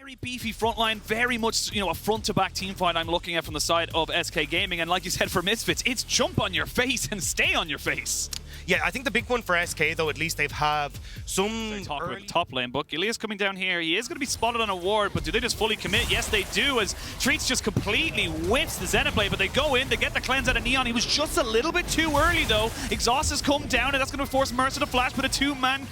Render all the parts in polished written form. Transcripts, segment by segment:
very beefy front line, very much, you know, a front-to-back team fight I'm looking at from the side of SK Gaming. And like you said, for Misfits, it's jump on your face and stay on your face. Yeah, I think the big one for SK, though, at least they've have some Talk about the top lane, but Gilius coming down here. He is going to be spotted on a ward, but do they just fully commit? Yes, they do, as Treatz just completely whiffs the Xenoblade, but they go in, they get the cleanse out of Neon. He was just a little bit too early, though. Exhaust has come down, and that's going to force Mersa to flash, but a two-man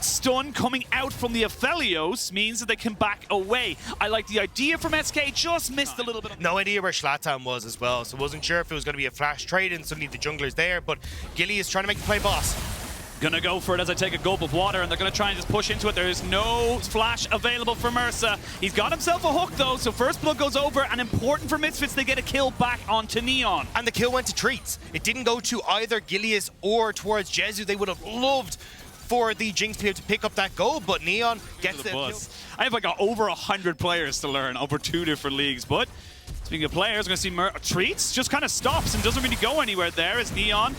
stun coming out from the Aphelios means that they can back away. I like the idea from SK, just missed a little bit. No idea where Shlatan was as well, so wasn't sure if it was going to be a flash trade and suddenly the jungler's there, but Gilly is trying to make the play boss. Gonna go for it as I take a gulp of water, and they're gonna try and just push into it. There is no flash available for Mersa. He's got himself a hook though, so first blood goes over, and important for Misfits, they get a kill back onto Neon. And the kill went to Treatz. It didn't go to either Gilius or towards Jezu. They would have loved for the Jinx to be able to pick up that goal, but Neon gets the kill. I have like over 100 players to learn over 2 different leagues, but speaking of players, we're gonna see Treatz just kind of stops and doesn't really go anywhere there as Neon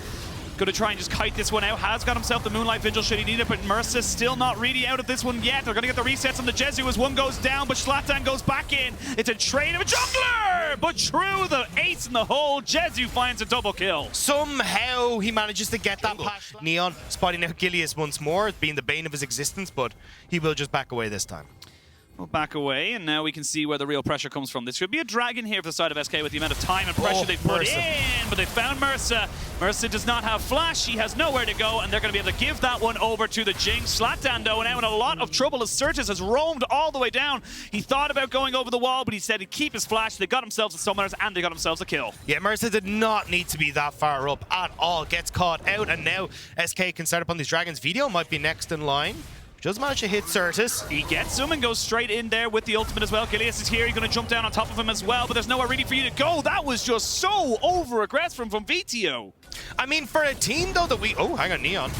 gonna try and just kite this one out. Has got himself the Moonlight Vigil should he need it, but Mersa still not really out of this one yet. They're gonna get the resets on the Jezu as one goes down, but Shlatan goes back in. It's a trade of a jungler! But true, the ace in the hole. Jezu finds a double kill. Somehow he manages to get that pass. Neon spotting out Gilius once more, being the bane of his existence, but he will just back away this time. We'll back away, and now we can see where the real pressure comes from. This should be a dragon here for the side of SK with the amount of time and pressure they've put in, but they found Mersa. Mersa does not have flash, he has nowhere to go, and they're going to be able to give that one over to the Jinx. Shlatan, though, now in a lot of trouble as Sertuss has roamed all the way down. He thought about going over the wall, but he said he'd keep his flash. They got themselves a summoners, and they got themselves a kill. Yeah, Mersa did not need to be that far up at all. Gets caught out, and now SK can start up on these dragons. Vetheo might be next in line. Just managed to hit Sertuss. He gets him and goes straight in there with the ultimate as well. Gilius is here. He's going to jump down on top of him as well, but there's nowhere really for you to go. That was just so over-aggressive from Vetheo. I mean, for a team, though, that we... Oh, hang on, Neon.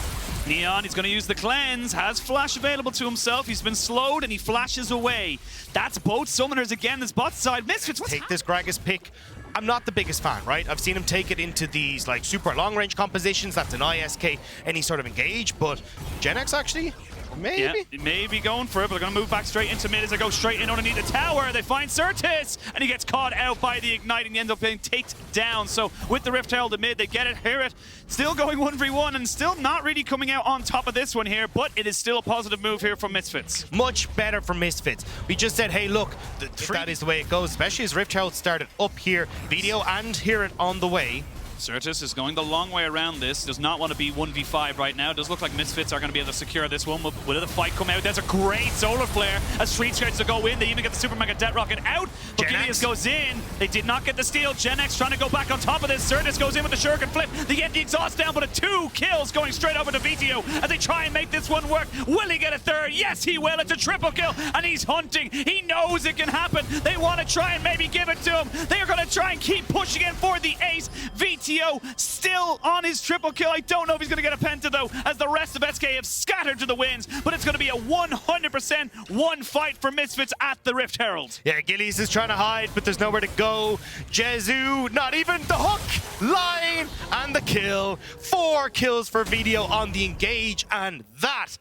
Neon, he's going to use the cleanse, has flash available to himself. He's been slowed, and he flashes away. That's both summoners again. This bot side. Misfits, what's Take this Gragas pick. I'm not the biggest fan, right? I've seen him take it into these, like, super long-range compositions that deny SK any sort of engage, but Jenax, actually... Maybe. Yeah, maybe going for it, but they're going to move back straight into mid as they go straight in underneath the tower. They find Sertuss, and he gets caught out by the igniting. He ends up being taken down. So with the Rift Herald to mid, they get it. HiRit still going 1v1 and still not really coming out on top of this one here, but it is still a positive move here from Misfits. Much better for Misfits. We just said, hey, look, that is the way it goes, especially as Rift Herald started up here. Vetheo and HiRit on the way. Sertuss is going the long way around this. Does not want to be 1v5 right now. Does look like Misfits are going to be able to secure this one. Will the fight come out? There's a great solar flare as Treatz tries to go in. They even get the Super Mega Death Rocket out. But Gilius goes in. They did not get the steal. Jenax trying to go back on top of this. Sertuss goes in with the shuriken flip. They get the exhaust down, but 2 kills going straight over to Vetheo as they try and make this one work. Will he get a third? Yes, he will. It's a triple kill, and he's hunting. He knows it can happen. They want to try and maybe give it to him. They are going to try and keep pushing in for the ace. Vetheo still on his triple kill. I don't know if he's going to get a penta, though, as the rest of SK have scattered to the winds, but it's going to be a 100% one fight for Misfits at the Rift Herald. Yeah, Gilius is trying to hide, but there's nowhere to go. Jezu, not even the hook, line, and the kill. 4 kills for Vetheo on the engage, and that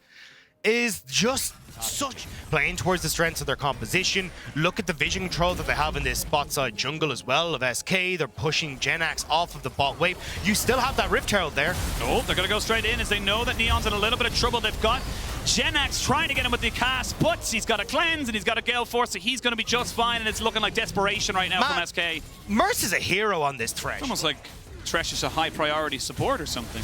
is just such playing towards the strengths of their composition. Look at the vision control that they have in this bot side jungle as well of SK. They're pushing Jenax off of the bot wave. You still have that Rift Herald there. Oh, they're going to go straight in as they know that Neon's in a little bit of trouble. They've got Jenax trying to get him with the cast, but he's got a cleanse and he's got a Gale Force, so he's going to be just fine, and it's looking like desperation right now from SK. Mersa's a hero on this Thresh. It's almost like Thresh is a high priority support or something.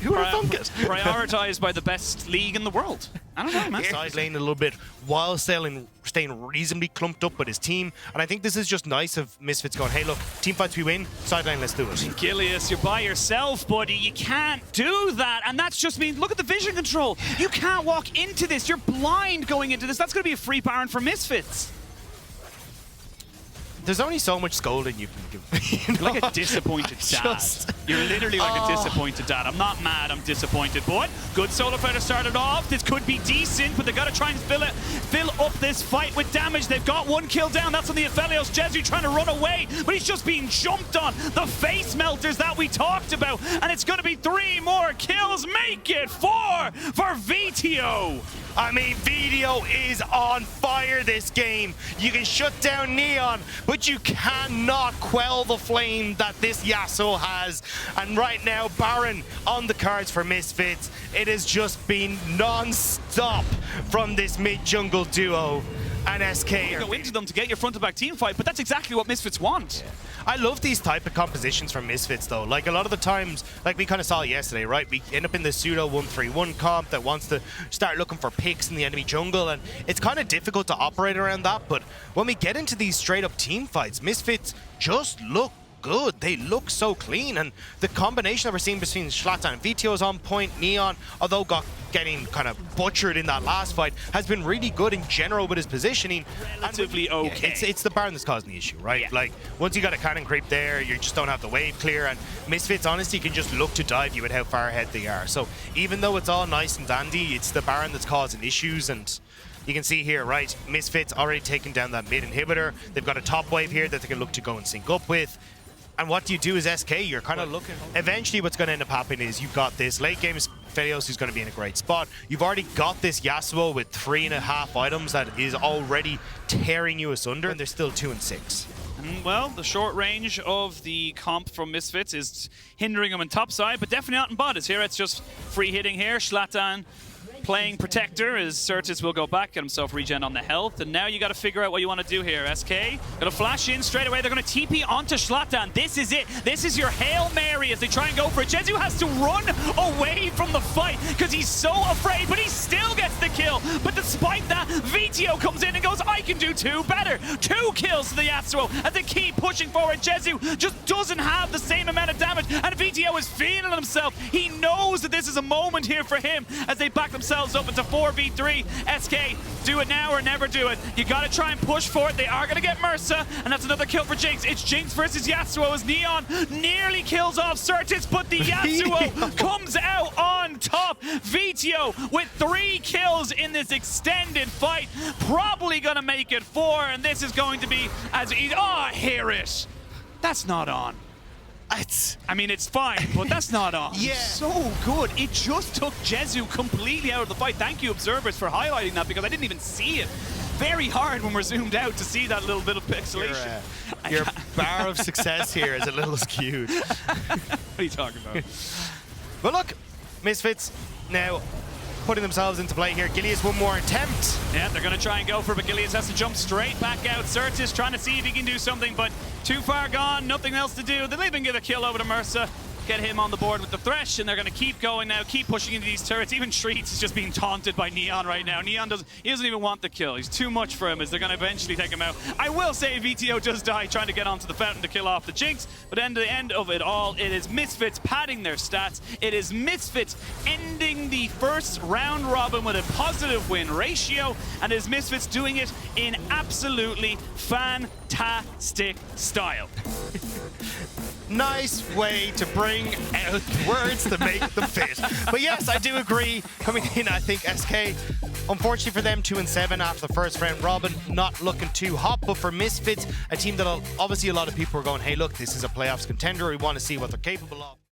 Who would have thunk it? Prioritized by the best league in the world. I don't know, man. Side lane a little bit while staying reasonably clumped up with his team. And I think this is just nice of Misfits going, hey, look, team fights we win, side lane, let's do it. Gilius, you're by yourself, buddy. You can't do that. And that's just means, look at the vision control. You can't walk into this. You're blind going into this. That's going to be a free Baron for Misfits. there's only so much scolding you can give. You know? Like a disappointed dad. You're literally like a disappointed dad. I'm not mad, I'm disappointed. But good solo fighter started off. This could be decent, but they got to try and fill up this fight with damage. They've got one kill down. That's on the Aphelios. Jezu trying to run away, but he's just being jumped on. The face melters that we talked about, and it's going to be 3 more kills. Make it 4 for Vetheo. I mean, Vetheo is on fire this game. You can shut down Neon, but you cannot quell the flame that this Yasuo has. And right now, Baron on the cards for Misfits. It has just been non-stop from this mid-jungle duo. And SK you go into them to get your front-to-back team fight, but that's exactly what Misfits want. Yeah. I love these type of compositions from Misfits though. Like a lot of the times, like we kind of saw yesterday, right? We end up in the pseudo 1-3-1 comp that wants to start looking for picks in the enemy jungle, and it's kind of difficult to operate around that. But when we get into these straight up team fights, Misfits just look good. They look so clean, and the combination that we're seeing between Shlatan and Vetheo is on point. Neon, although getting kind of butchered in that last fight, has been really good in general with his positioning. Relatively okay. Yeah, it's the Baron that's causing the issue, right? Yeah. Like, once you got a cannon creep there, you just don't have the wave clear, and Misfits honestly can just look to dive you at how far ahead they are. So even though it's all nice and dandy, it's the Baron that's causing issues. And you can see here, right, Misfits already taking down that mid inhibitor. They've got a top wave here that they can look to go and sync up with. And what do you do as SK? You're kind of looking. Eventually, what's going to end up happening is you've got this late game Aphelios who's going to be in a great spot. You've already got this Yasuo with 3.5 items that is already tearing you asunder, and they're still 2 and 6. Well, the short range of the comp from Misfits is hindering them on top side, but definitely not in bot. As HiRit's just free hitting here. Shlatan playing Protector as Sertuss will go back, get himself regen on the health, and now you got to figure out what you want to do here. SK gonna flash in straight away. They're gonna TP onto Shlatan. This is it. This is your Hail Mary as they try and go for it. Jezu has to run away from the fight because he's so afraid, but he still gets the kill. But despite that, Vetheo comes in and goes, I can do 2 better. 2 kills to the Yasuo as they keep pushing forward. Jezu just doesn't have the same amount of damage, and Vetheo is feeling himself. He knows that this is a moment here for him as they back themselves up into 4v3. SK, do it now or never do it. You gotta try and push for it. They are gonna get Mersa, and that's another kill for Jinx. It's Jinx versus Yasuo as Neon nearly kills off Sertuss, but the Yasuo comes out on top. Vetheo with 3 kills in this extended fight. Probably gonna make it 4, and this is going to be as easy. Oh, HiRit. That's not on. I mean, it's fine, but that's not on. Yeah. So good. It just took Jezu completely out of the fight. Thank you, observers, for highlighting that, because I didn't even see it. Very hard when we're zoomed out to see that little bit of pixelation. Your bar of success here is a little skewed. What are you talking about? But look, Misfits now putting themselves into play here. Gilius, one more attempt. Yeah, they're going to try and go for it, but Gilius has to jump straight back out. Sertuss trying to see if he can do something, but too far gone, nothing else to do. They'll even give a kill over to Mersa. Get him on the board with the Thresh, and they're going to keep going now, keep pushing into these turrets. Even Treatz is just being taunted by Neon right now. Neon doesn't even want the kill. He's too much for him, as they're going to eventually take him out. I will say Vetheo does die trying to get onto the fountain to kill off the Jinx, but at the end of it all, it is Misfits padding their stats. It is Misfits ending the first round robin with a positive win ratio, and it is Misfits doing it in absolutely fantastic style. Nice way to bring out words to make them fit. But yes, I do agree. Coming in, I think SK, unfortunately for them, 2 and 7 after the first round robin, not looking too hot. But for Misfits, a team that obviously a lot of people are going, hey, look, this is a playoffs contender. We want to see what they're capable of.